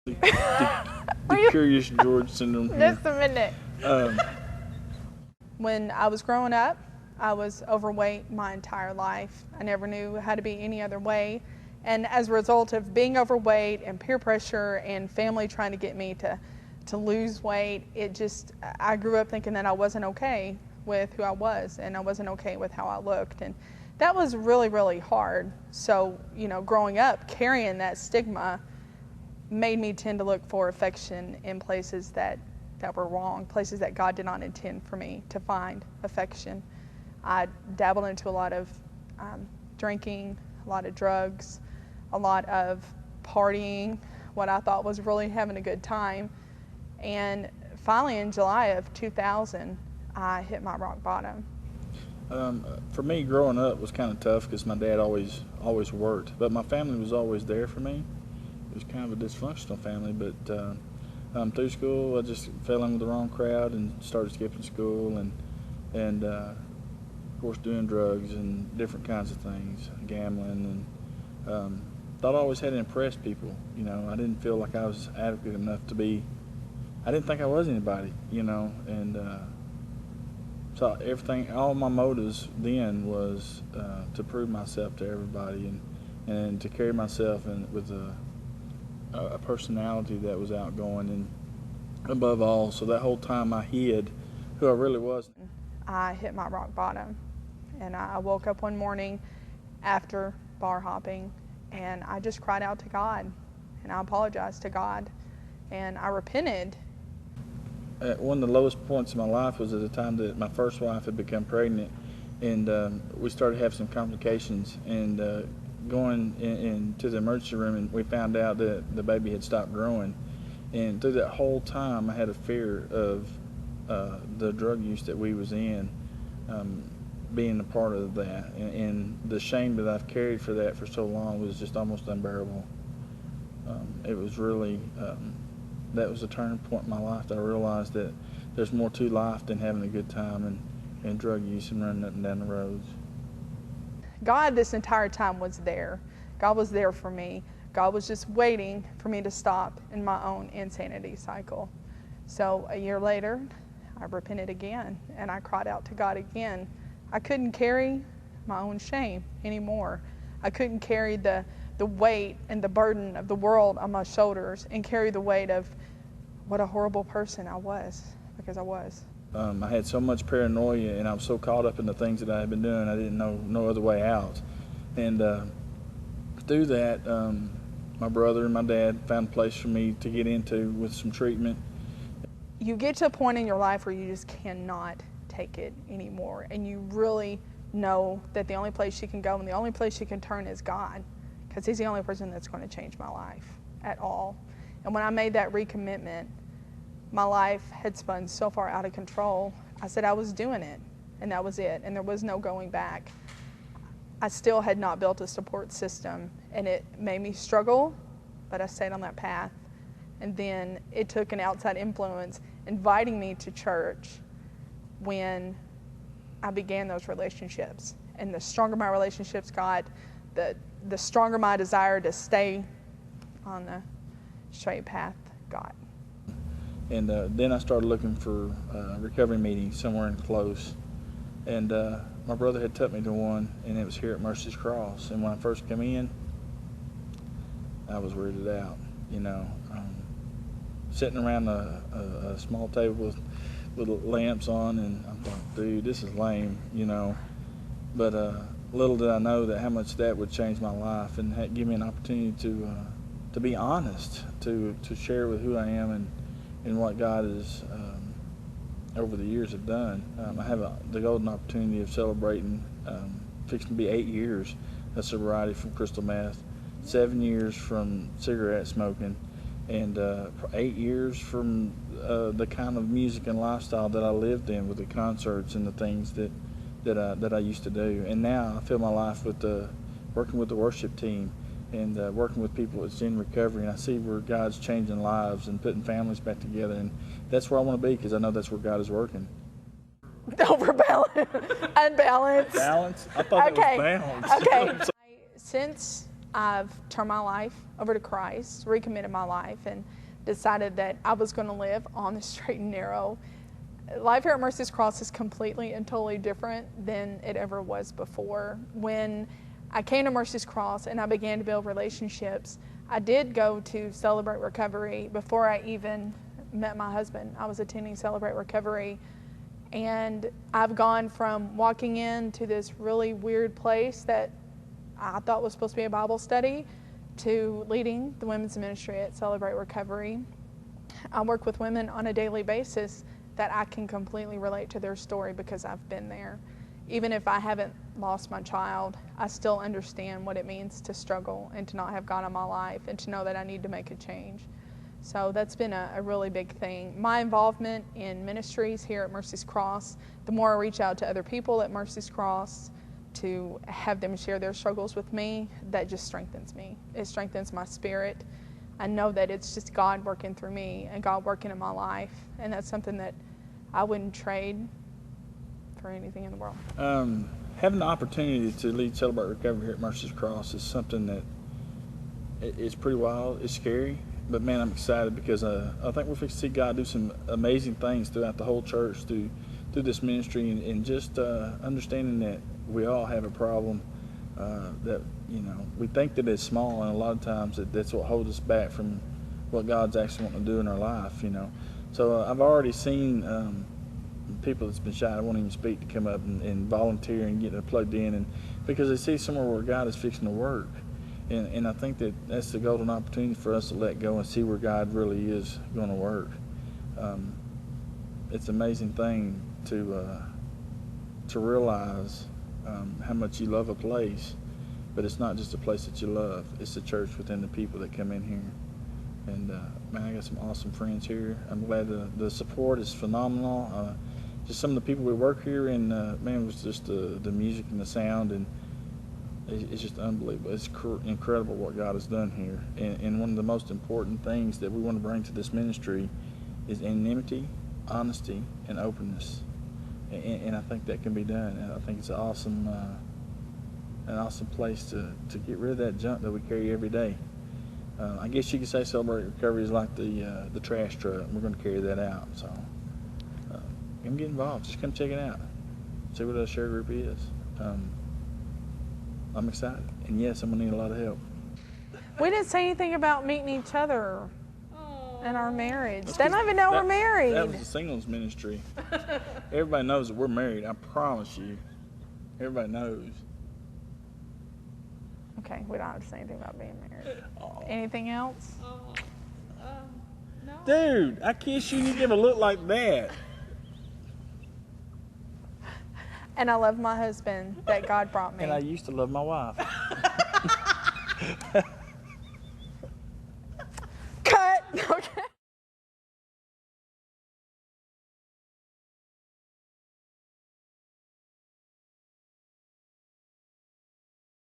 The Curious George syndrome here. Just a minute. When I was growing up, I was overweight my entire life. I never knew how to be any other way. And as a result of being overweight and peer pressure and family trying to get me to lose weight, I grew up thinking that I wasn't okay with who I was, and I wasn't okay with how I looked. And that was really, really hard. So, growing up, carrying that stigma made me tend to look for affection in places that were wrong, places that God did not intend for me to find affection. I dabbled into a lot of drinking, a lot of drugs, a lot of partying, what I thought was really having a good time. And finally, in July of 2000, I hit my rock bottom. For me, growing up was kind of tough because my dad always worked, but my family was always there for me. It was kind of a dysfunctional family, but through school, I just fell in with the wrong crowd and started skipping school and of course doing drugs and different kinds of things, gambling, and thought I always had to impress people. I didn't feel like I was adequate enough to be. I didn't think I was anybody, and so all my motives then was to prove myself to everybody and to carry myself with a personality that was outgoing and above all. So that whole time I hid who I really was. I hit my rock bottom, and I woke up one morning after bar hopping, and I just cried out to God, and I apologized to God, and I repented. One of the lowest points in my life was at the time that my first wife had become pregnant, and we started having some complications, and going into the emergency room, and we found out that the baby had stopped growing. And through that whole time, I had a fear of the drug use that we was in, being a part of that, and the shame that I've carried for that for so long was just almost unbearable. It was really that was a turning point in my life that I realized that there's more to life than having a good time and drug use and running up and down the roads. God this entire time was there. God was there for me. God was just waiting for me to stop in my own insanity cycle. So a year later, I repented again, and I cried out to God again. I couldn't carry my own shame anymore. I couldn't carry the weight and the burden of the world on my shoulders and carry the weight of what a horrible person I was, because I was. I had so much paranoia, and I was so caught up in the things that I had been doing, I didn't know no other way out. And through that, my brother and my dad found a place for me to get into with some treatment. You get to a point in your life where you just cannot take it anymore, and you really know that the only place you can go and the only place you can turn is God, because He's the only person that's going to change my life at all. And when I made that recommitment, my life had spun so far out of control. I said I was doing it, and that was it, and there was no going back. I still had not built a support system, and it made me struggle, but I stayed on that path. And then it took an outside influence inviting me to church when I began those relationships. And the stronger my relationships got, the stronger my desire to stay on the straight path got. And then I started looking for recovery meetings somewhere in close. And my brother had took me to one, and it was here at Mercy's Cross. And when I first came in, I was weirded out, sitting around a small table with lamps on, and I'm like, dude, this is lame, But little did I know that how much that would change my life and give me an opportunity to be honest, to share with who I am and what God has over the years have done. I have the golden opportunity of celebrating fixing to be 8 years of sobriety from crystal meth, 7 years from cigarette smoking, and 8 years from the kind of music and lifestyle that I lived in with the concerts and the things that I used to do. And now I fill my life with working with the worship team and working with people that's in recovery, and I see where God's changing lives and putting families back together, and that's where I want to be, because I know that's where God is working. Overbalance. Unbalanced. Balance? I thought it was balance. Okay. Since I've turned my life over to Christ, recommitted my life, and decided that I was going to live on the straight and narrow. Life here at Mercy's Cross is completely and totally different than it ever was before. When I came to Mercy's Cross and I began to build relationships, I did go to Celebrate Recovery before I even met my husband. I was attending Celebrate Recovery, and I've gone from walking into this really weird place that I thought was supposed to be a Bible study to leading the women's ministry at Celebrate Recovery. I work with women on a daily basis that I can completely relate to their story because I've been there. Even if I haven't lost my child, I still understand what it means to struggle and to not have God in my life and to know that I need to make a change. So that's been a really big thing. My involvement in ministries here at Mercy's Cross, the more I reach out to other people at Mercy's Cross to have them share their struggles with me, that just strengthens me. It strengthens my spirit. I know that it's just God working through me and God working in my life, and that's something that I wouldn't trade for anything in the world. Having the opportunity to lead Celebrate Recovery here at Mercy's Cross is something that it's pretty wild. It's scary, but man, I'm excited because I think we're fixing to see God do some amazing things throughout the whole church through this ministry, and just understanding that we all have a problem that, you know, we think that it's small, and a lot of times that's what holds us back from what God's actually wanting to do in our life, you know. So I've already seen people that's been shy, I won't even speak, to come up and volunteer and get plugged in, and because they see somewhere where God is fixing to work. And I think that's the golden opportunity for us to let go and see where God really is going to work. It's an amazing thing to realize how much you love a place, but it's not just a place that you love, it's the church within the people that come in here. And man, I got some awesome friends here. I'm glad the support is phenomenal. Just some of the people we work here, and man, it was just the music and the sound, and it's just unbelievable. It's incredible what God has done here. And one of the most important things that we want to bring to this ministry is anonymity, honesty, and openness. And I think that can be done. And I think it's an awesome place to get rid of that junk that we carry every day. I guess you could say Celebrate Recovery is like the trash truck. We're going to carry that out. So come get involved. Just come check it out. See what a share group is. I'm excited. And yes, I'm going to need a lot of help. We didn't say anything about meeting each other and our marriage. They don't even know we're married. That was the singles ministry. Everybody knows that we're married. I promise you. Everybody knows. Okay, we don't have to say anything about being married. Anything else? No. Dude, I kiss you and you give a look like that. And I love my husband that God brought me. And I used to love my wife.